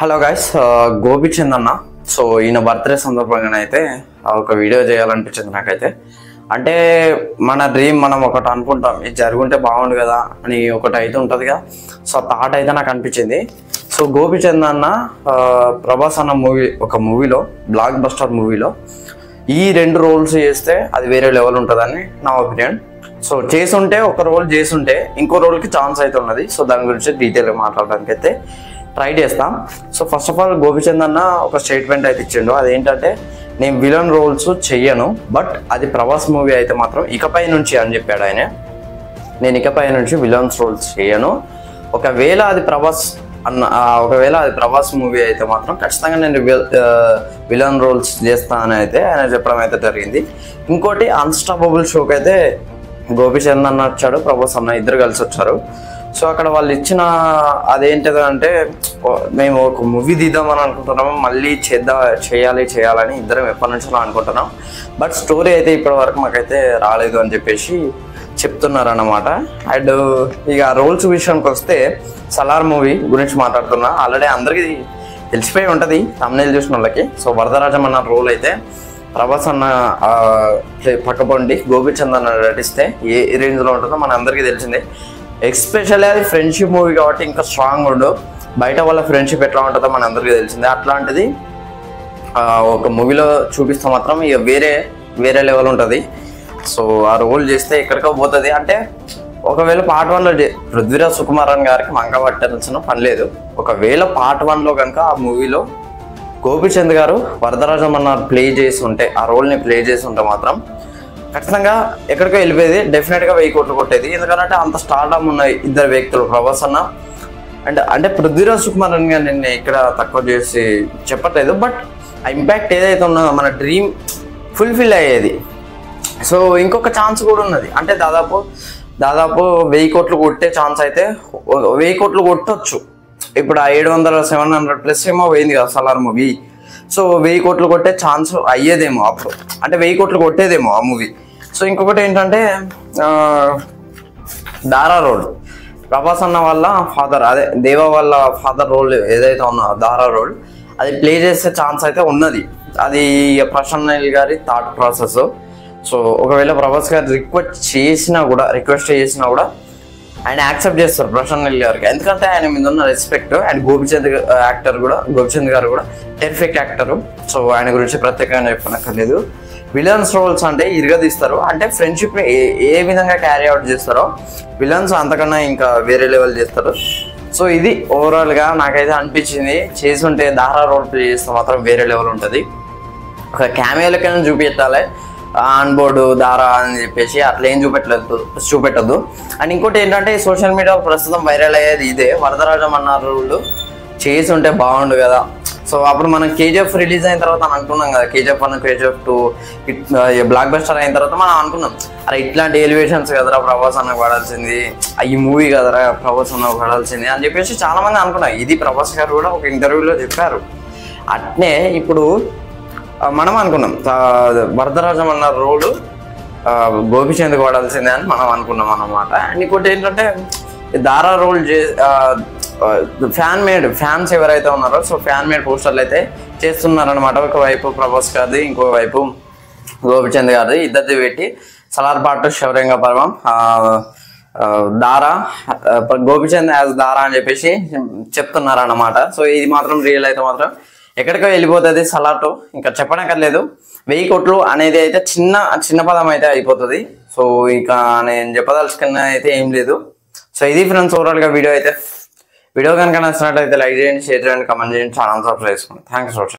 Hello guys, Gopichand అన్న. So ఈయన birthday సందర్భంగా అయితే ఒక వీడియో చేయాలనిపించింది నాకైతే. అంటే మన డ్రీమ్ మనం ఒకటి అనుకుంటాం, ఇది జరుగుంటే బాగుండు కదా అని ఒకటి అయితే ఉంటుంది కదా. సో థాట్ అయితే నాకు అనిపించింది. సో గోపిచంద్ అన్న ప్రభాస్ అన్న ఒక మూవీలో, బ్లాక్ బస్టర్ మూవీలో ఈ రెండు రోల్స్ చేస్తే అది వేరే లెవెల్ ఉంటుందని నా ఒపీనియన్. సో చేసుంటే ఒక రోల్ చేసుంటే ఇంకో రోల్కి ఛాన్స్ అయితే ఉన్నది. సో దాని గురించి డీటెయిల్గా మాట్లాడడానికి అయితే ట్రై చేస్తాం. So first of all Gopichand అన్న ఒక స్టేట్మెంట్ అయితే ఇచ్చిండు. అదేంటంటే, నేను విలన్ రోల్స్ చెయ్యను, బట్ అది ప్రభాస్ మూవీ అయితే మాత్రం ఇకపై నుంచి అని చెప్పాడు ఆయన. నేను ఇకపై నుంచి విలన్స్ రోల్స్ చేయను. ఒకవేళ అది ప్రభాస్ మూవీ అయితే మాత్రం ఖచ్చితంగా నేను విలన్ రోల్స్ చేస్తానని అయితే ఆయన చెప్పడం అయితే జరిగింది. ఇంకోటి, అన్స్టాపబుల్ షోకి అయితే గోపిచంద్ అన్న వచ్చాడు, ప్రభాస్ అన్న ఇద్దరు కలిసి వచ్చారు. సో అక్కడ వాళ్ళు ఇచ్చిన అదేంటిది అంటే, మేము ఒక మూవీ తీద్దామని అనుకుంటున్నాము, మళ్ళీ చేయాలని ఇద్దరం ఎప్పటి నుంచో అనుకుంటున్నాం, బట్ స్టోరీ అయితే ఇప్పటి వరకు మాకైతే రాలేదు అని చెప్పేసి చెప్తున్నారు అన్నమాట. అండ్ ఇక రోల్స్ విషయానికి వస్తే, సలార్ మూవీ గురించి మాట్లాడుతున్నా. ఆల్రెడీ అందరికీ తెలిసిపోయి ఉంటుంది thumbnail చూసిన వాళ్ళకి. సో వరదరాజం అన్న రోల్ అయితే ప్రభాస్ అన్న పక్కపండి గోపిచంద్ అన్న నటిస్తే ఏ రేంజ్లో ఉంటుందో మన అందరికీ తెలిసిందే. ఎస్పెషల్లీ అది ఫ్రెండ్షిప్ మూవీ కాబట్టి ఇంకా స్ట్రాంగ్ ఉండు. బయట వాళ్ళ ఫ్రెండ్షిప్ ఎట్లా ఉంటుందో మన అందరికీ తెలిసిందే. అట్లాంటిది ఒక మూవీలో చూపిస్తే మాత్రం ఇక వేరే లెవెల్ ఉంటుంది. సో ఆ రోల్ చేస్తే ఎక్కడికో పోతుంది. అంటే ఒకవేళ పార్ట్ 1లో పృథ్వీరాజ్ సుకుమారన్ గారికి మంక పట్టాల్సిన పని లేదు. ఒకవేళ పార్ట్ 1లో కనుక ఆ మూవీలో గోపిచంద్ గారు వరదరాజం అన్న ఆ రోల్ని ప్లే చేసి ఉంటే మాత్రం ఖచ్చితంగా ఎక్కడికో వెళ్ళిపోయేది. డెఫినెట్గా 1000 కోట్లు కొట్టేది. ఎందుకంటే అంత స్టార్డమ్ ఉన్న ఇద్దరు వ్యక్తులు ప్రభాస్ అన్న అంటే పృథ్వీరాజ్ సుకుమారన్ గారు నేను ఇక్కడ తక్కువ చేసి చెప్పట్లేదు, బట్ ఆ ఇంపాక్ట్ ఏదైతే ఉన్నదో మన డ్రీమ్ ఫుల్ఫిల్ అయ్యేది. సో ఇంకొక ఛాన్స్ కూడా ఉన్నది. అంటే దాదాపు 1000 కోట్లు కొట్టే ఛాన్స్ అయితే 1000 కోట్లు కొట్టొచ్చు. ఇప్పుడు ఆ 700-700 ప్లస్ ఏమో పోయింది కదా సలార్ మూవీ. సో 1000 కోట్లు కొట్టే ఛాన్స్ అయ్యేదేమో అప్పుడు, అంటే 1000 కోట్లు కొట్టేదేమో ఆ మూవీ. సో ఇంకొకటి ఏంటంటే, దారా రోల్ ప్రభాస్ అన్న వాళ్ళ ఫాదర్, అదే దేవా వాళ్ళ ఫాదర్ రోల్ ఏదైతే ఉన్నో దారా రోల్ అది ప్లే చేసే ఛాన్స్ అయితే ఉన్నది. అది ప్రశాంత్ గారి థాట్ ప్రాసెస్. సో ఒకవేళ ప్రభాస్ గారు రిక్వెస్ట్ చేసినా కూడా ఆయన యాక్సెప్ట్ చేస్తారు ప్రశాంత్ గారికి. ఎందుకంటే ఆయన మీద ఉన్న రెస్పెక్ట్. అండ్ గోపిచంద్ గారు కూడా టెరిఫిక్ యాక్టరు. సో ఆయన గురించి ప్రత్యేకంగా చెప్పనక్కర్లేదు. విలన్స్ రోల్స్ అంటే ఇరగదీస్తారు. అంటే ఫ్రెండ్షిప్ని ఏ విధంగా క్యారీ అవుట్ చేస్తారో విలన్స్ అంతకన్నా ఇంకా వేరే లెవెల్ చేస్తారు. సో ఇది ఓవరాల్గా నాకైతే అనిపించింది. చేసుంటే దారా రోల్ ప్లే చేస్తే మాత్రం వేరే లెవెల్ ఉంటుంది. ఒక క్యామియోలకైనా చూపించాలి ఆన్ బోర్డు దారా అని చెప్పేసి, అట్లా ఏం చూపెట్టద్దు. అండ్ ఇంకోటి ఏంటంటే, సోషల్ మీడియాలో ప్రస్తుతం వైరల్ అయ్యేది ఇదే, వరదరాజం అన్న రోల్ చేసి ఉంటే బాగుండు కదా. సో అప్పుడు మనం KGF రిలీజ్ అయిన తర్వాత అనుకున్నాం కదా, KGF 1 KGF 2 బ్లాక్ బస్టర్ అయిన తర్వాత మనం అనుకున్నాం, అరే ఇట్లాంటి ఎలివేషన్స్ కదరా ప్రభాస్ అన్నకు పడాల్సింది, ఈ మూవీ కదరా ప్రభాస్ అన్నకు పడాల్సింది అని చెప్పేసి చాలా మంది అనుకున్నాం. ఇది ప్రభాస్ గారు కూడా ఒక ఇంటర్వ్యూలో చెప్పారు. అట్నే ఇప్పుడు మనం అనుకున్నాం వరదరాజం అన్న రోలు గోపిచంద్కి పడాల్సిందే అని మనం అనుకున్నాం అన్నమాట. అండ్ ఇంకోటి ఏంటంటే, దారా రోల్ ఫ్యాన్స్ ఎవరైతే ఉన్నారో, సో ఫ్యాన్ మేడ్ పోస్టర్లు అయితే చేస్తున్నారనమాట. ఒకవైపు ప్రభాస్ గారిది, ఇంకోవైపు గోపిచంద్ గారిది, ఇద్దరిది పెట్టి సలార్ పార్ట్ శౌర్యంగ పర్వం దారా గోపిచంద్ యాజ్ దారా అని చెప్పేసి చెప్తున్నారన్నమాట. సో ఇది మాత్రం రియల్ అయితే మాత్రం ఎక్కడికో వెళ్ళిపోతుంది సలార్తో, ఇంకా చెప్పనక్కర్లేదు. 1000 కోట్లు అనేది అయితే చిన్న పదం అయితే అయిపోతుంది. సో ఇక నేను చెప్పదలుచుకున్న అయితే ఏం లేదు. సో ఇది ఫ్రెండ్స్ ఓవరాల్గా వీడియో కనుక నచ్చినట్లయితే లైక్ చేయండి, షేర్ చేయండి, కమెంట్ చేయండి, ఛానల్ సబ్స్క్రైబ్ చేసుకోండి. Thanks for watching.